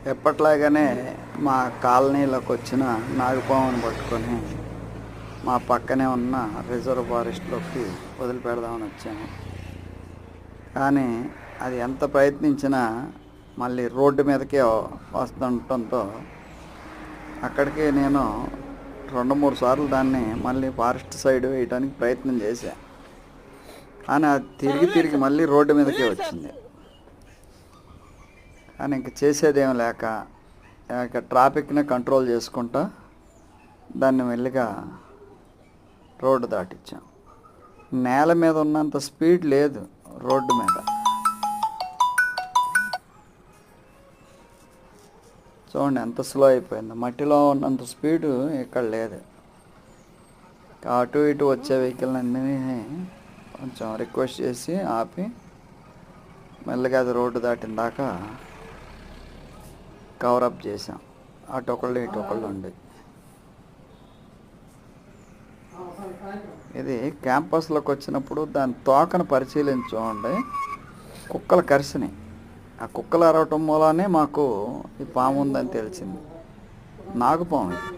ఎప్పట్లాగానే మా కాలనీలోకి వచ్చిన నాగుపామును పట్టుకొని మా పక్కనే ఉన్న రిజర్వ్ ఫారెస్ట్లోకి వదిలిపెడదామని వచ్చాను. కానీ అది ఎంత ప్రయత్నించినా మళ్ళీ రోడ్డు మీదకే వస్తుండటంతో అక్కడికి నేను 2-3 సార్లు దాన్ని మళ్ళీ ఫారెస్ట్ సైడ్ వేయడానికి ప్రయత్నం చేశాను. కానీ అది తిరిగి మళ్ళీ రోడ్డు మీదకే వచ్చింది. కానీ ఇంక చేసేదేం లేక ఇక ట్రాఫిక్ని కంట్రోల్ చేసుకుంటా దాన్ని మెల్లిగా రోడ్డు దాటించాం. నేల మీద ఉన్నంత స్పీడ్ లేదు రోడ్డు మీద. చూడండి ఎంత స్లో అయిపోయింది. మట్టిలో ఉన్నంత స్పీడు ఇక్కడ లేదు. అటు ఇటు వచ్చే వెహికల్ అన్నీ కొంచెం రిక్వెస్ట్ చేసి ఆపి మెల్లగా అది రోడ్డు దాటిన దాకా కవరప్ చేసాం. అటు ఒకళ్ళు ఇటు ఒకళ్ళు ఉండి. ఇది క్యాంపస్లోకి వచ్చినప్పుడు దాని తోకను పరిశీలించి చూడండి, కుక్కలు కరిసినాయి. ఆ కుక్కలు అరవటం మూలానే మాకు ఈ పాము ఉందని తెలిసింది. నాగుపాము ఇది.